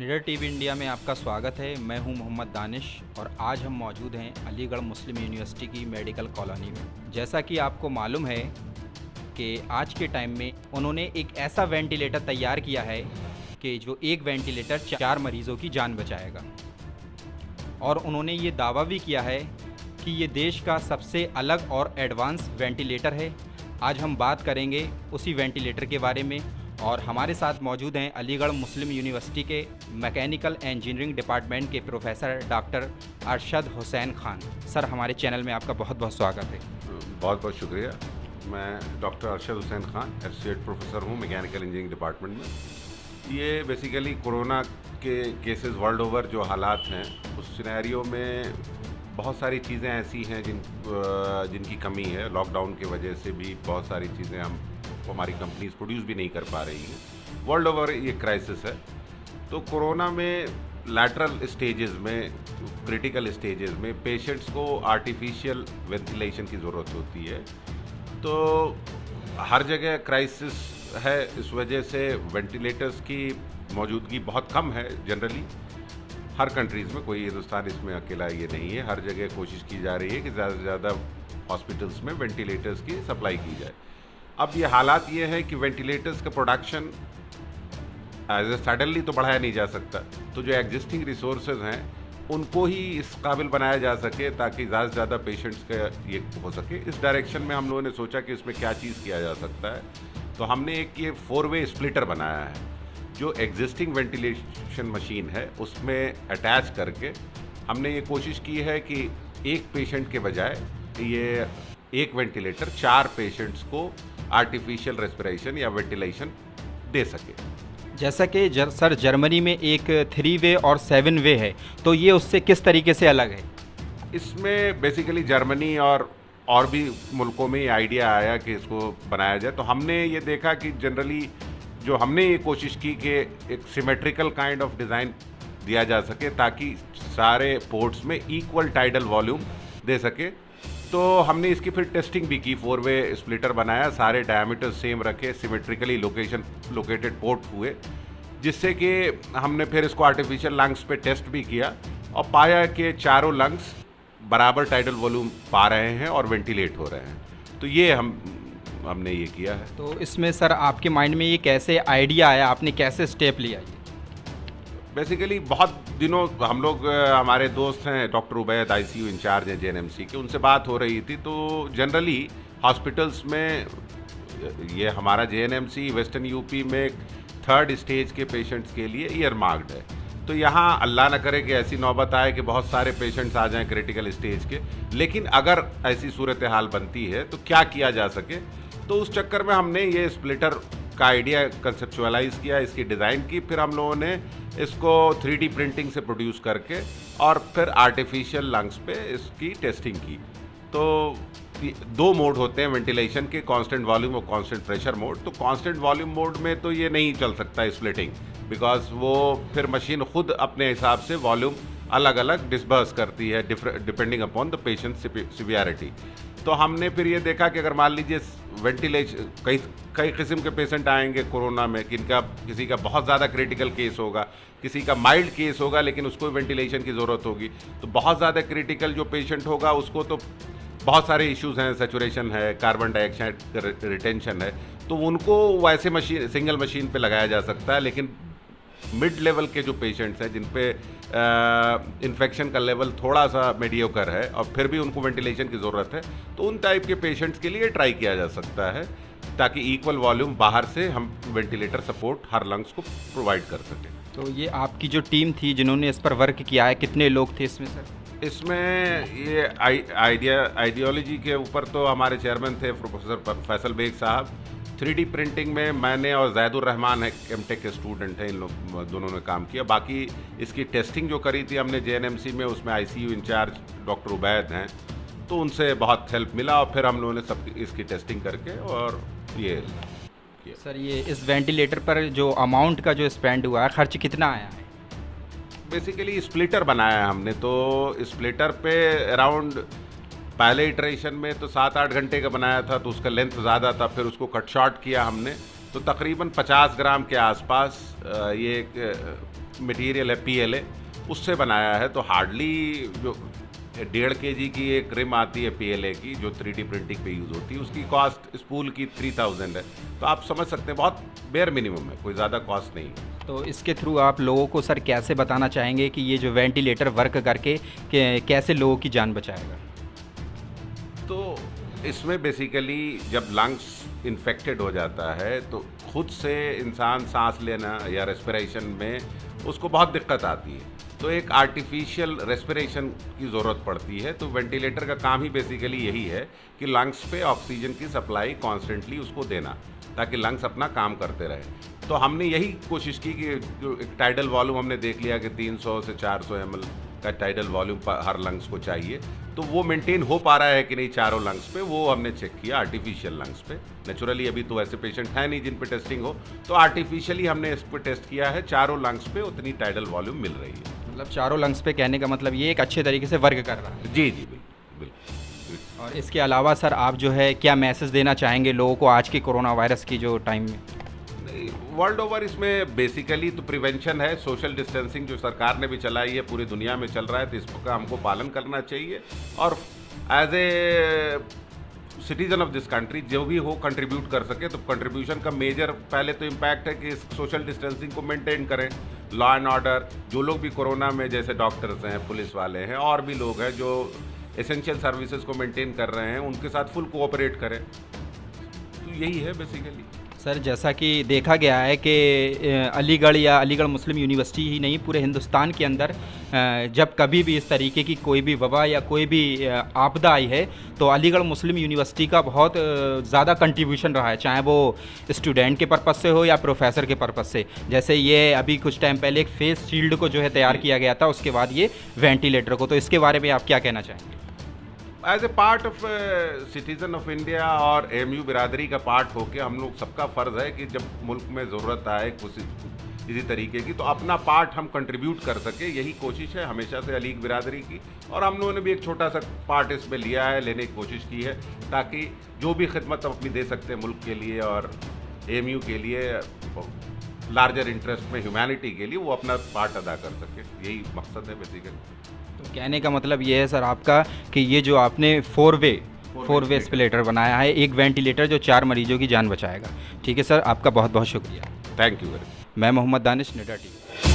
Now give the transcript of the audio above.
Leader TV India में आपका स्वागत है। मैं हूं मोहम्मद दानिश और आज हम मौजूद हैं अलीगढ़ मुस्लिम यूनिवर्सिटी की मेडिकल कॉलोनी में। जैसा कि आपको मालूम है कि आज के टाइम में उन्होंने एक ऐसा वेंटिलेटर तैयार किया है कि जो एक वेंटिलेटर 4 मरीज़ों की जान बचाएगा। और उन्होंने ये दावा भी किया है कि ये देश का सबसे अलग और एडवांस वेंटिलेटर है। आज हम बात करेंगे उसी वेंटिलेटर के बारे में। और हमारे साथ मौजूद हैं अलीगढ़ मुस्लिम यूनिवर्सिटी के मैकेनिकल इंजीनियरिंग डिपार्टमेंट के professor doctor Arshad Hussain Khan. Sir, हमारे चैनल में आपका बहुत बहुत स्वागत है। बहुत बहुत शुक्रिया। मैं doctor Arshad Hussain Khan associate professor हूँ मैकेनिकल इंजीनियरिंग डिपार्टमेंट में। ये बेसिकली कोरोना के केसेस वर्ल्ड ओवर जो हालात हैं उस सिनेरियो में बहुत सारी चीज़ें ऐसी हैं जिनकी कमी है। लॉकडाउन की वजह से भी बहुत सारी चीज़ें हमारी कंपनीज प्रोड्यूस भी नहीं कर पा रही हैं। वर्ल्ड ओवर ये क्राइसिस है। तो कोरोना में लैटरल स्टेजेस में, क्रिटिकल स्टेजेस में पेशेंट्स को आर्टिफिशियल वेंटिलेशन की ज़रूरत होती है। तो हर जगह क्राइसिस है, इस वजह से वेंटिलेटर्स की मौजूदगी बहुत कम है जनरली हर कंट्रीज़ में। कोई हिंदुस्तान इसमें अकेला ये नहीं है। हर जगह कोशिश की जा रही है कि ज़्यादा से ज़्यादा हॉस्पिटल्स में वेंटिलेटर्स की सप्लाई की जाए। अब ये हालात ये है कि वेंटिलेटर्स का प्रोडक्शन सडनली तो बढ़ाया नहीं जा सकता। तो जो एग्जिस्टिंग रिसोर्सेज हैं उनको ही इस काबिल बनाया जा सके ताकि ज़्यादा से ज़्यादा पेशेंट्स का ये हो सके। इस डायरेक्शन में हम लोगों ने सोचा कि इसमें क्या चीज़ किया जा सकता है। तो हमने एक ये 4-वे स्प्लिटर बनाया है जो एग्जिस्टिंग वेंटिलेशन मशीन है उसमें अटैच करके हमने ये कोशिश की है कि एक पेशेंट के बजाय ये एक वेंटिलेटर 4 पेशेंट्स को आर्टिफिशियल रेस्पिरेशन या वेंटिलेशन दे सके। जैसा कि सर जर्मनी में एक 3-वे और 7-वे है, तो ये उससे किस तरीके से अलग है? इसमें बेसिकली जर्मनी और भी मुल्कों में ये आइडिया आया कि इसको बनाया जाए। तो हमने ये देखा कि जनरली जो हमने ये कोशिश की कि एक सिमेट्रिकल काइंड ऑफ डिज़ाइन दिया जा सके ताकि सारे पोर्ट्स में इक्वल टाइडल वॉल्यूम दे सके। तो हमने इसकी फिर टेस्टिंग भी की। 4-वे स्प्लिटर बनाया, सारे डायमीटर सेम रखे, सिमेट्रिकली लोकेटेड पोर्ट हुए, जिससे कि हमने फिर इसको आर्टिफिशियल लंग्स पे टेस्ट भी किया और पाया कि चारों लंग्स बराबर टाइडल वॉल्यूम पा रहे हैं और वेंटिलेट हो रहे हैं। तो ये हमने ये किया है। तो इसमें सर आपके माइंड में ये कैसे आइडिया आया, आपने कैसे स्टेप लिया? बेसिकली बहुत दिनों हम लोग, हमारे दोस्त हैं डॉक्टर उबैद आईसीयू इंचार्ज हैं जेएनएमसी के, उनसे बात हो रही थी। तो जनरली हॉस्पिटल्स में ये हमारा जेएनएमसी वेस्टर्न यूपी में 3rd स्टेज के पेशेंट्स के लिए ईयर मार्क्ड है। तो यहाँ अल्लाह न करे कि ऐसी नौबत आए कि बहुत सारे पेशेंट्स आ जाएं क्रिटिकल स्टेज के, लेकिन अगर ऐसी सूरत हाल बनती है तो क्या किया जा सके। तो उस चक्कर में हमने ये स्प्लिटर का आइडिया कंसेप्चुअलाइज किया, इसकी डिज़ाइन की। फिर हम लोगों ने इसको 3D प्रिंटिंग से प्रोड्यूस करके और फिर आर्टिफिशियल लंग्स पे इसकी टेस्टिंग की। तो 2 मोड होते हैं वेंटिलेशन के, कांस्टेंट वॉल्यूम और कांस्टेंट प्रेशर मोड। तो कांस्टेंट वॉल्यूम मोड में तो ये नहीं चल सकता स्प्लिटिंग, बिकॉज वो फिर मशीन खुद अपने हिसाब से वॉल्यूम अलग अलग डिस्बर्स करती है depending upon the patient severity. तो हमने फिर ये देखा कि अगर मान लीजिए वेंटिलेशन कई किस्म के पेशेंट आएंगे कोरोना में, किसी का बहुत ज़्यादा क्रिटिकल केस होगा, किसी का माइल्ड केस होगा लेकिन उसको वेंटिलेशन की ज़रूरत होगी। तो बहुत ज़्यादा क्रिटिकल जो पेशेंट होगा उसको तो बहुत सारे इश्यूज़ हैं, सैचुरेशन है, कार्बन डाइऑक्साइड रिटेंशन है, तो उनको वैसे मशीन सिंगल मशीन पे लगाया जा सकता है। लेकिन मिड लेवल के जो पेशेंट्स हैं जिन पे इन्फेक्शन का लेवल थोड़ा सा मीडियोकर है और फिर भी उनको वेंटिलेशन की ज़रूरत है, तो उन टाइप के पेशेंट्स के लिए ट्राई किया जा सकता है ताकि इक्वल वॉल्यूम बाहर से हम वेंटिलेटर सपोर्ट हर लंग्स को प्रोवाइड कर सकें। तो ये आपकी जो टीम थी जिन्होंने इस पर वर्क किया है, कितने लोग थे इसमें सर? इसमें ये आइडियोलॉजी के ऊपर तो हमारे चेयरमैन थे प्रोफेसर फैसल बेग साहब। 3D प्रिंटिंग में मैंने और जैदुर रहमान है, एमटेक के स्टूडेंट हैं, इन लोग दोनों ने काम किया। बाकी इसकी टेस्टिंग जो करी थी हमने जेएनएमसी में, उसमें आईसीयू इंचार्ज डॉक्टर उबैद हैं, तो उनसे बहुत हेल्प मिला और फिर हम लोगों ने सब इसकी टेस्टिंग करके और ये किया। सर, ये इस वेंटिलेटर पर जो अमाउंट का जो स्पेंड हुआ है, खर्च कितना आया है? बेसिकली स्प्लिटर बनाया है हमने, तो स्प्लिटर पे अराउंड पहले इटरेशन में तो 7-8 घंटे का बनाया था, तो उसका लेंथ ज़्यादा था, फिर उसको कट शॉर्ट किया हमने, तो तकरीबन 50 ग्राम के आसपास ये एक मटेरियल है PLA, उससे बनाया है। तो हार्डली जो 1.5 kg की एक रिम आती है PLA की, जो 3D प्रिंटिंग पे यूज़ होती है, उसकी कॉस्ट स्पूल की 3000 है। तो आप समझ सकते हैं बहुत बेयर मिनिमम है, कोई ज़्यादा कॉस्ट नहीं है। तो इसके थ्रू आप लोगों को सर कैसे बताना चाहेंगे कि ये जो वेंटिलेटर वर्क करके कैसे लोगों की जान बचाएगा? तो इसमें बेसिकली जब लंग्स इन्फेक्टेड हो जाता है तो खुद से इंसान सांस लेना या रेस्पिरेशन में उसको बहुत दिक्कत आती है, तो एक आर्टिफिशियल रेस्पिरेशन की ज़रूरत पड़ती है। तो वेंटिलेटर का काम ही बेसिकली यही है कि लंग्स पे ऑक्सीजन की सप्लाई कॉन्स्टेंटली उसको देना, ताकि लंग्स अपना काम करते रहे। तो हमने यही कोशिश की कि जो एक टाइडल वॉल्यूम हमने देख लिया कि 300 से 400 ml का टाइडल वॉल्यूम हर लंग्स को चाहिए, तो वो मेंटेन हो पा रहा है कि नहीं चारों लंग्स पे, वो हमने चेक किया आर्टिफिशियल लंग्स पे। नेचुरली अभी तो ऐसे पेशेंट है नहीं जिन पे टेस्टिंग हो, तो आर्टिफिशियली हमने इस पर टेस्ट किया है, चारों लंग्स पे उतनी टाइडल वॉल्यूम मिल रही है। मतलब चारों लंग्स पे कहने का मतलब ये एक अच्छे तरीके से वर्क कर रहा है। जी जी बिल्कुल। और इसके अलावा सर आप जो है क्या मैसेज देना चाहेंगे लोगों को आज की कोरोना वायरस की जो टाइम में? वर्ल्ड ओवर इसमें बेसिकली तो प्रिवेंशन है, सोशल डिस्टेंसिंग जो सरकार ने भी चलाई है, पूरी दुनिया में चल रहा है, तो इसका हमको पालन करना चाहिए। और as a citizen of this country जो भी हो कंट्रीब्यूट कर सके, तो कंट्रीब्यूशन का मेजर पहले तो इम्पैक्ट है कि इस सोशल डिस्टेंसिंग को मेंटेन करें। लॉ एंड ऑर्डर, जो लोग भी कोरोना में, जैसे डॉक्टर्स हैं, पुलिस वाले हैं, और भी लोग हैं जो एसेंशियल सर्विसेज को मेंटेन कर रहे हैं, उनके साथ फुल कोऑपरेट करें। तो यही है बेसिकली। सर जैसा कि देखा गया है कि अलीगढ़ या अलीगढ़ मुस्लिम यूनिवर्सिटी ही नहीं, पूरे हिंदुस्तान के अंदर जब कभी भी इस तरीके की कोई भी वबा या कोई भी आपदा आई है, तो अलीगढ़ मुस्लिम यूनिवर्सिटी का बहुत ज़्यादा कंट्रीब्यूशन रहा है, चाहे वो स्टूडेंट के पर्पज़ से हो या प्रोफेसर के पर्पज़ से। जैसे ये अभी कुछ टाइम पहले एक फेस शील्ड को जो है तैयार किया गया था, उसके बाद ये वेंटिलेटर को, तो इसके बारे में आप क्या कहना चाहेंगे? As a part of citizen of India और AMU बिरादरी का पार्ट होके हम लोग सबका फ़र्ज़ है कि जब मुल्क में ज़रूरत आए कुछ इसी तरीके की, तो अपना पार्ट हम कंट्रीब्यूट कर सके। यही कोशिश है हमेशा से अलीग बिरादरी की, और हम लोगों ने भी एक छोटा सा पार्ट इसमें लिया है, लेने की कोशिश की है, ताकि जो भी खिदमत हम अपनी दे सकते हैं मुल्क के लिए और AMU के लिए, लार्जर इंटरेस्ट में ह्यूमैनिटी के लिए, वो अपना पार्ट अदा कर सके। यही मकसद है बेसिकली। तो कहने का मतलब ये है सर आपका कि ये जो आपने फोर वे एस्पिलेटर बनाया है, एक वेंटिलेटर जो 4 मरीजों की जान बचाएगा। ठीक है सर, आपका बहुत बहुत शुक्रिया। Thank you very much. मैं मोहम्मद दानिश, निडा टीवी।